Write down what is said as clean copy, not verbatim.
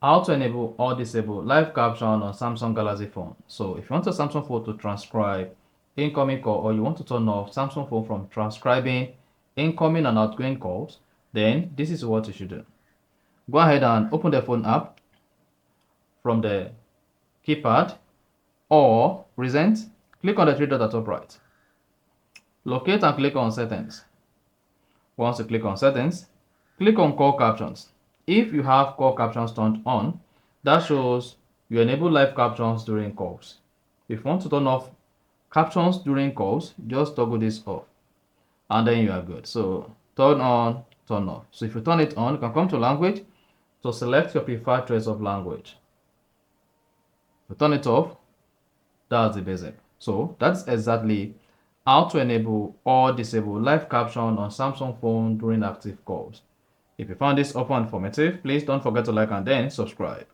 How to enable or disable live caption on Samsung Galaxy phone. So if you want a Samsung phone to transcribe incoming call, or you want to turn off Samsung phone from transcribing incoming and outgoing calls, then this is what you should do. Go ahead and open the phone app from the keypad or present. Click on the three dots at the top right. Locate and click on settings. Once you click on settings, click on call captions. If you have call captions turned on, that shows you enable live captions during calls. If you want to turn off captions during calls, just toggle this off and then you are good. So turn on, turn off. So if you turn it on, you can come to language to select your preferred choice of language. If you turn it off, that's the basic. So that's exactly how to enable or disable live caption on Samsung phone during active calls. If you found this offer informative, please don't forget to like and then subscribe.